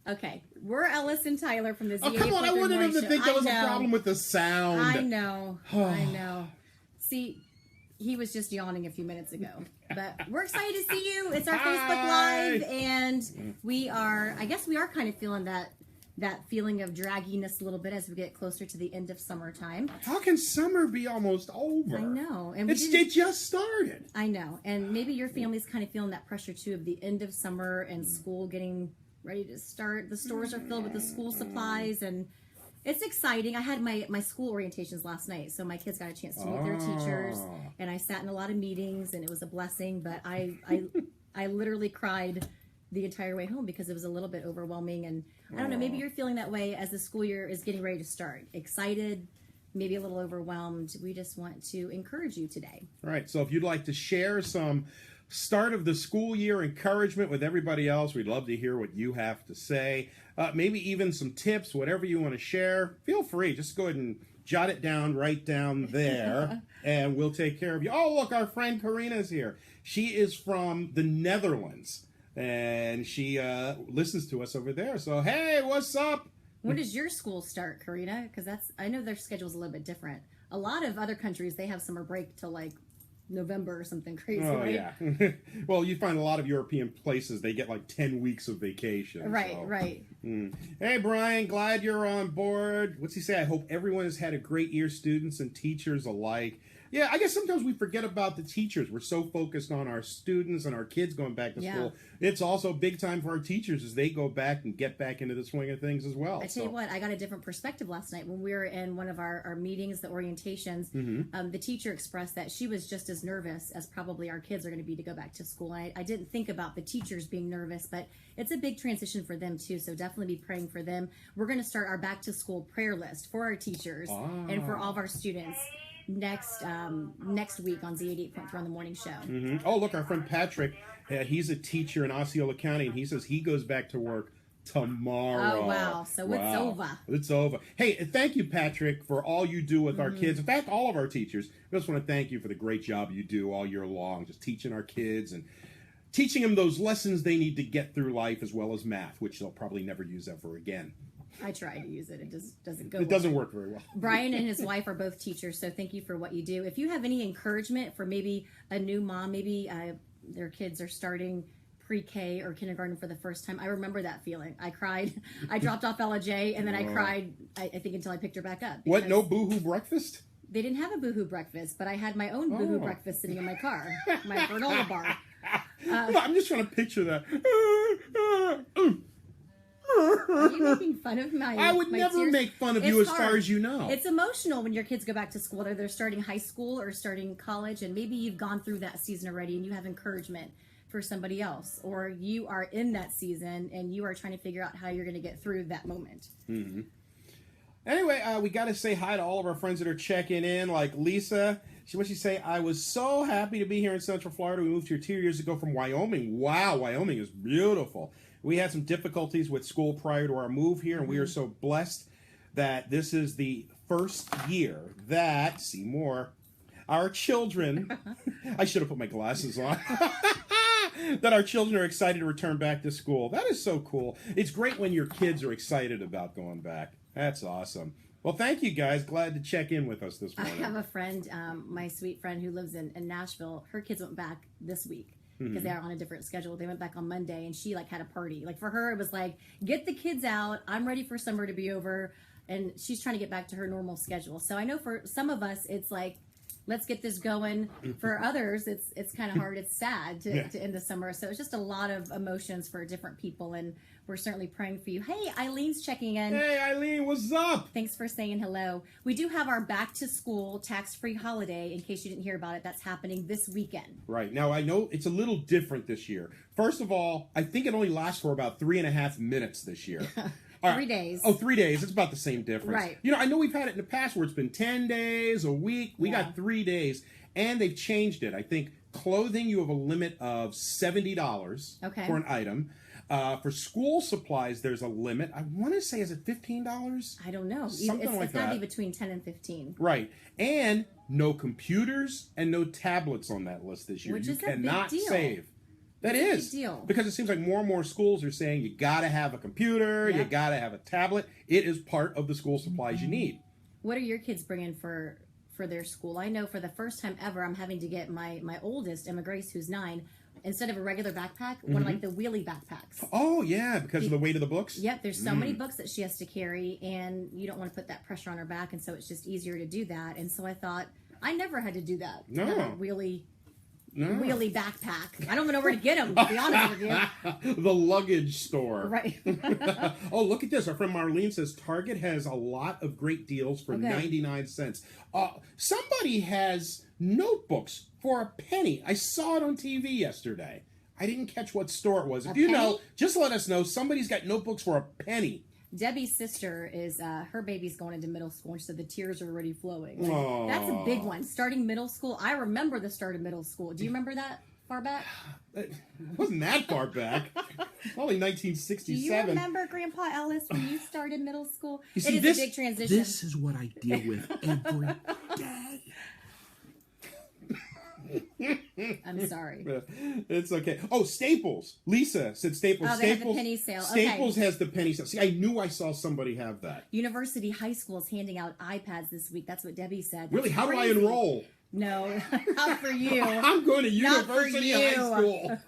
Okay, we're Ellis and Tyler from the Z. Oh, come on. I wanted him to think there was a problem with the sound. I know. I know. See, he was just yawning a few minutes ago. But we're excited to see you. It's our Facebook Live, and we are, I guess we are kind of feeling that feeling of dragginess a little bit as we get closer to the end of summertime. How can summer be almost over? I know. And it just started. I know. And maybe your family's kind of feeling that pressure, too, of the end of summer and school getting ready to start. The stores are filled with the school supplies, and it's exciting. I had my school orientations last night, so my kids got a chance to meet their teachers, and I sat in a lot of meetings, and it was a blessing, but I literally cried the entire way home because it was a little bit overwhelming. And I don't know, maybe you're feeling that way as the school year is getting ready to start. Excited, maybe a little overwhelmed. We just want to encourage you today. All right, so if you'd like to share some start of the school year encouragement with everybody else, we'd love to hear what you have to say. Maybe even some tips, whatever you want to share. Feel free. Just go ahead and jot it down right down there, and we'll take care of you. Oh, look, our friend Karina's here. She is from the Netherlands, and she listens to us over there. So, hey, what's up? When does your school start, Karina? Because I know their schedule's a little bit different. A lot of other countries, they have summer break till like November or something crazy, right? Yeah. Well, you find a lot of European places, they get like 10 weeks of vacation. Right, so. right. Hey, Brian, glad you're on board. What's he say? I hope everyone has had a great year, students and teachers alike. Yeah, I guess sometimes we forget about the teachers. We're so focused on our students and our kids going back to school. It's also big time for our teachers as they go back and get back into the swing of things as well. I tell you what, I got a different perspective last night when we were in one of our meetings, the orientations. The teacher expressed that she was just as nervous as probably our kids are going to be to go back to school. I didn't think about the teachers being nervous, but it's a big transition for them too, so definitely be praying for them. We're going to start our back to school prayer list for our teachers and for all of our students next week on Z88.3 on the morning show. Oh, look, our friend Patrick, he's a teacher in Osceola County, and he says he goes back to work tomorrow. Oh, wow. So it's over. It's over. Hey, thank you, Patrick, for all you do with our kids. In fact, all of our teachers. We just want to thank you for the great job you do all year long, just teaching our kids and teaching them those lessons they need to get through life, as well as math, which they'll probably never use ever again. I try to use it. It just doesn't go. It doesn't work very well. Brian and his wife are both teachers, so thank you for what you do. If you have any encouragement for maybe a new mom, maybe their kids are starting pre-K or kindergarten for the first time, I remember that feeling. I cried. I dropped off Ella J, and then I cried, I think, until I picked her back up. What? No boohoo breakfast? They didn't have a boohoo breakfast, but I had my own boohoo breakfast sitting in my car, my granola bar. I'm just trying to picture that. Are you making fun of my I would never tears? make fun of you as far as you know. It's emotional when your kids go back to school, whether they're starting high school or starting college, and maybe you've gone through that season already and you have encouragement for somebody else, or you are in that season and you are trying to figure out how you're going to get through that moment. Anyway, we got to say hi to all of our friends that are checking in, like Lisa. What'd she say? I was so happy to be here in Central Florida. We moved here 2 years ago from Wyoming. Wow, Wyoming is beautiful. We had some difficulties with school prior to our move here, and we are so blessed that this is the first year that, see more, our children, I should have put my glasses on, that our children are excited to return back to school. That is so cool. It's great when your kids are excited about going back. That's awesome. Well, thank you guys. Glad to check in with us this morning. I have a friend, my sweet friend who lives in Nashville. Her kids went back this week because they are on a different schedule. They went back on Monday, and she had a party. For her, it was like, get the kids out. I'm ready for summer to be over, and she's trying to get back to her normal schedule. So I know for some of us, it's like, let's get this going. For others, it's kind of hard. It's sad to end the summer. So it's just a lot of emotions for different people, and we're certainly praying for you. Hey, Eileen's checking in. Hey, Eileen, what's up? Thanks for saying hello. We do have our back to school tax-free holiday, in case you didn't hear about it. That's happening this weekend. Right. Now, I know it's a little different this year. First of all, I think it only lasts for about 3.5 minutes this year. 3 days. Oh, 3 days. It's about the same difference. Right. I know we've had it in the past where it's been 10 days, a week. We got 3 days, and they've changed it. I think clothing, you have a limit of $70 for an item. For school supplies, there's a limit. I want to say, is it $15? I don't know. Something like that. It's got to be between 10 and 15. Right. And no computers and no tablets on that list this year. Which you is cannot a big deal. save. That It's is. a big deal. Because it seems like more and more schools are saying you got to have a computer, you got to have a tablet. It is part of the school supplies you need. What are your kids bringing for their school? I know for the first time ever, I'm having to get my oldest, Emma Grace, who's 9, instead of a regular backpack, one of like the wheelie backpacks. Oh, yeah, because of the weight of the books? Yep, there's so many books that she has to carry, and you don't want to put that pressure on her back, and so it's just easier to do that. And so I thought, I never had to do that. No. Have a wheelie backpack. I don't even know where to get them, to be honest with you. The luggage store. Right. Oh, look at this. Our friend Marlene says Target has a lot of great deals for 99 cents. Somebody has notebooks for a penny. I saw it on TV yesterday. I didn't catch what store it was. If you know, just let us know. Somebody's got notebooks for a penny. Debbie's sister is, her baby's going into middle school, and she said the tears are already flowing. Aww. That's a big one. Starting middle school. I remember the start of middle school. Do you remember that far back? It wasn't that far back. Only 1967. Do you remember, Grandpa Ellis, when you started middle school? You see, it is a big transition. This is what I deal with every day. I'm sorry. It's okay. Oh, Staples. Lisa said Staples. Oh, they have the penny sale. Staples has the penny sale. See, I knew I saw somebody have that. University High School is handing out iPads this week. That's what Debbie said. Really? How do I enroll? No, not for you. I'm going to University High you. School.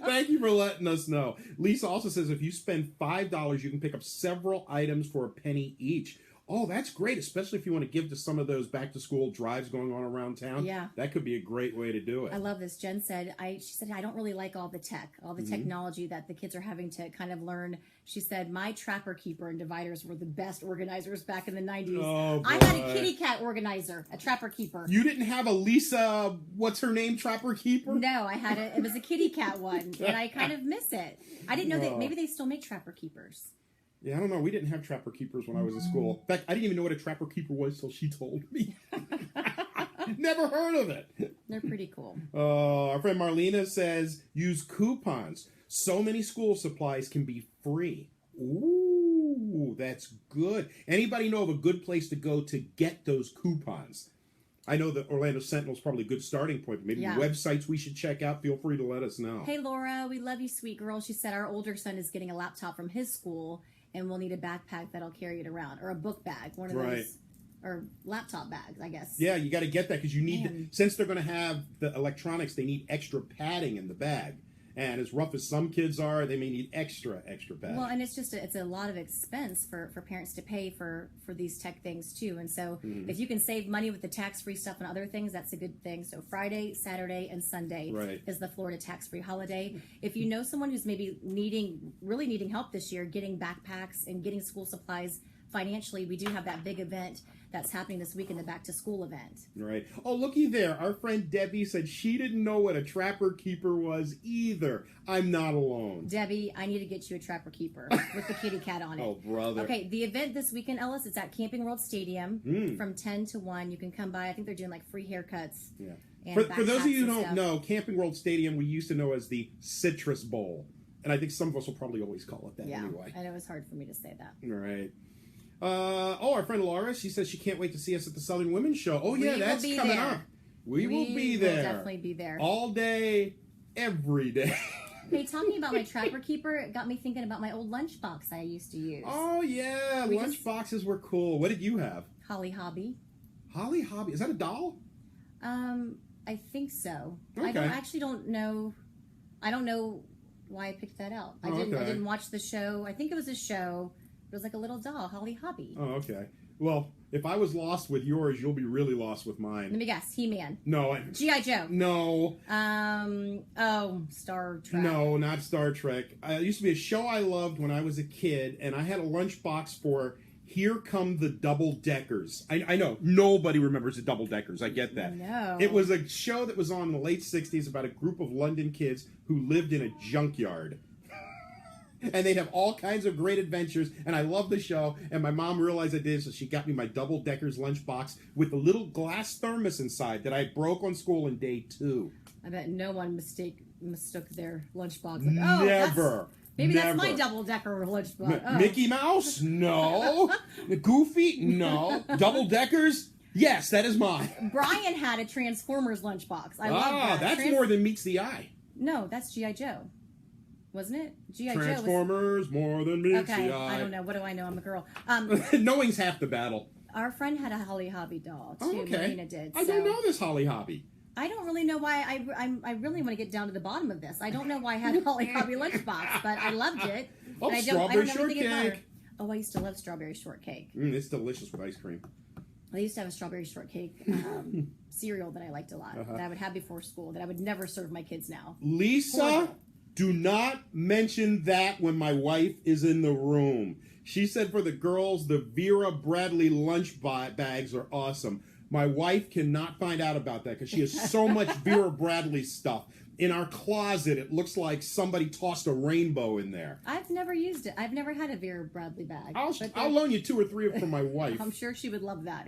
Thank you for letting us know. Lisa also says if you spend $5, you can pick up several items for a penny each. Oh, that's great, especially if you want to give to some of those back-to-school drives going on around town. Yeah. That could be a great way to do it. I love this. Jen said, she said, I don't really like all the tech, all the technology that the kids are having to kind of learn. She said, my Trapper Keeper and dividers were the best organizers back in the 90s. Oh, I had a kitty cat organizer, a Trapper Keeper. You didn't have a Lisa, what's her name, Trapper Keeper? No, I had it was a kitty cat one, and I kind of miss it. I didn't know that maybe they still make Trapper Keepers. Yeah, I don't know. We didn't have Trapper Keepers when I was in school. In fact, I didn't even know what a Trapper Keeper was till she told me. Never heard of it. They're pretty cool. Our friend Marlena says, use coupons. So many school supplies can be free. Ooh, that's good. Anybody know of a good place to go to get those coupons? I know that Orlando Sentinel is probably a good starting point. Maybe websites we should check out. Feel free to let us know. Hey, Laura, we love you, sweet girl. She said our older son is getting a laptop from his school, and we'll need a backpack that'll carry it around, or a book bag, one of those, or laptop bags, I guess. Yeah, you got to get that because you need, since they're going to have the electronics, they need extra padding in the bag. And as rough as some kids are, they may need extra padding. Well, and it's just it's a lot of expense for parents to pay for these tech things too. And so if you can save money with the tax-free stuff and other things, that's a good thing. So Friday, Saturday, and Sunday is the Florida tax-free holiday. If you know someone who's maybe really needing help this year, getting backpacks and getting school supplies financially, we do have that big event that's happening this week in the back to school event. Right. Oh, looky there. Our friend Debbie said she didn't know what a Trapper Keeper was either. I'm not alone. Debbie, I need to get you a Trapper Keeper with the kitty cat on it. Oh, brother. Okay, the event this weekend, Ellis, it's at Camping World Stadium from 10 to 1. You can come by. I think they're doing like free haircuts. Yeah. For those of you who don't know, Camping World Stadium we used to know as the Citrus Bowl. And I think some of us will probably always call it that anyway. And it was hard for me to say that. All right. Our friend Laura, she says she can't wait to see us at the Southern Women's Show. Oh, yeah, that's coming up. We will be there. We'll definitely be there. All day, every day. Hey, talking about my Trapper Keeper, it got me thinking about my old lunchbox I used to use. Oh, yeah. Lunchboxes were cool. What did you have? Holly Hobby. Holly Hobby. Is that a doll? I think so. Okay. I actually don't know. I don't know why I picked that out. I didn't watch the show. I think it was a show. It was like a little doll, Holly Hobby. Oh, okay. Well, if I was lost with yours, you'll be really lost with mine. Let me guess. He-Man. No. G.I. Joe. No. Star Trek. No, not Star Trek. It used to be a show I loved when I was a kid, and I had a lunchbox for Here Come the Double Deckers. I know. Nobody remembers the Double Deckers. I get that. No. It was a show that was on in the late 60s about a group of London kids who lived in a junkyard. And they'd have all kinds of great adventures, and I loved the show, and my mom realized I did, so she got me my Double Deckers lunchbox with a little glass thermos inside that I broke on school in day 2. I bet no one mistook their lunchbox. Like, never. Maybe that's my double-decker lunchbox. Mickey Mouse? No. Goofy? No. Double Deckers? Yes, that is mine. Brian had a Transformers lunchbox. I love that. That's more than meets the eye. No, that's G.I. Joe. Wasn't it? G.I. Joe was... Transformers, more than meets Okay, the eye. I don't know. What do I know? I'm a girl. Knowing's half the battle. Our friend had a Holly Hobby doll, too. Oh, okay. Marina did. I don't know this Holly Hobby. I don't really know why. I really want to get down to the bottom of this. I don't know why I had a Holly Hobby lunchbox, but I loved it. Oh, And I strawberry don't know anything about her. shortcake. Oh, I used to love strawberry shortcake. It's delicious with ice cream. I used to have a strawberry shortcake cereal that I liked a lot, that I would have before school, that I would never serve my kids now. Lisa, Horrible. do not mention that when my wife is in the room. She said for the girls, the Vera Bradley lunch bags are awesome. My wife cannot find out about that because she has so much Vera Bradley stuff. In our closet, it looks like somebody tossed a rainbow in there. I've never used it. I've never had a Vera Bradley bag. I'll loan you 2 or 3 from my wife. I'm sure she would love that.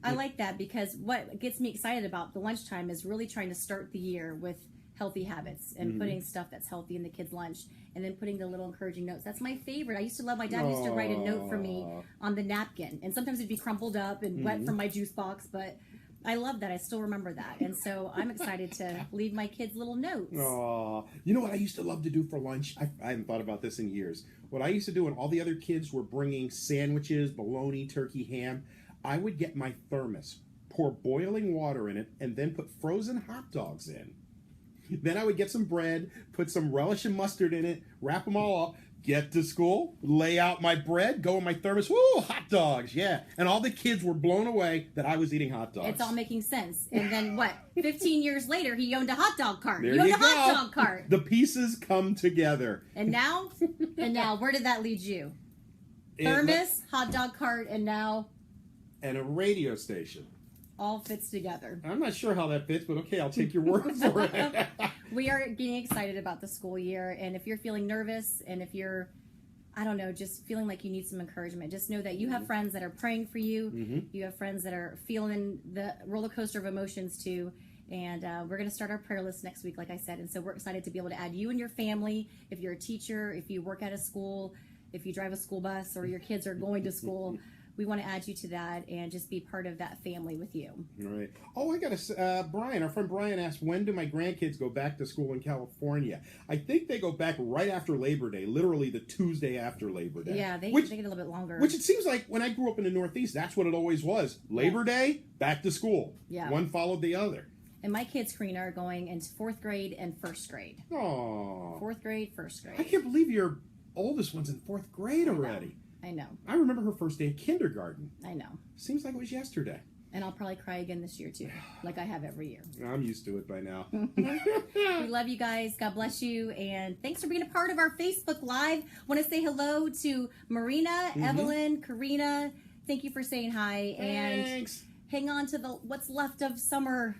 I like that because what gets me excited about the lunchtime is really trying to start the year with healthy habits and putting stuff that's healthy in the kids' lunch and then putting the little encouraging notes. That's my favorite. I used to love, my dad used to write a note for me on the napkin, and sometimes it'd be crumpled up and wet from my juice box, but I love that. I still remember that. And so I'm excited to leave my kids little notes. Aw. You know what I used to love to do for lunch? I haven't thought about this in years. What I used to do when all the other kids were bringing sandwiches, bologna, turkey, ham, I would get my thermos, pour boiling water in it, and then put frozen hot dogs in. Then I would get some bread, put some relish and mustard in it, wrap them all up, get to school, lay out my bread, go in my thermos, woo, hot dogs, yeah. And all the kids were blown away that I was eating hot dogs. It's all making sense. And then what? 15 years later, he owned a hot dog cart. There He owned you a hot go. dog cart. The pieces come together. And now, where did that lead you? Thermos, hot dog cart, and now And a radio station. all fits together. I'm not sure how that fits, but okay, I'll take your word for it. We are getting excited about the school year, and if you're feeling nervous, and if you're, I don't know, just feeling like you need some encouragement, just know that you have friends that are praying for you. You have friends that are feeling the roller coaster of emotions too. And we're going to start our prayer list next week, like I said. And so we're excited to be able to add you and your family. If you're a teacher, if you work at a school, if you drive a school bus, or your kids are going to school, we want to add you to that and just be part of that family with you. All right. Oh, I got to, Brian, our friend Brian asked, when do my grandkids go back to school in California? I think they go back right after Labor Day, literally the Tuesday after Labor Day. Yeah, they get a little bit longer. Which it seems like when I grew up in the Northeast, that's what it always was. Labor Day, back to school. Yeah. One followed the other. And my kids, Karina, are going into 4th grade and 1st grade. Oh. 4th grade, 1st grade. I can't believe your oldest one's in 4th grade already. I know. I remember her first day of kindergarten. I know. Seems like it was yesterday. And I'll probably cry again this year, too, like I have every year. I'm used to it by now. We love you guys. God bless you. And thanks for being a part of our Facebook Live. Want to say hello to Marina, Evelyn, Karina. Thank you for saying hi. Thanks. And hang on to what's left of summer.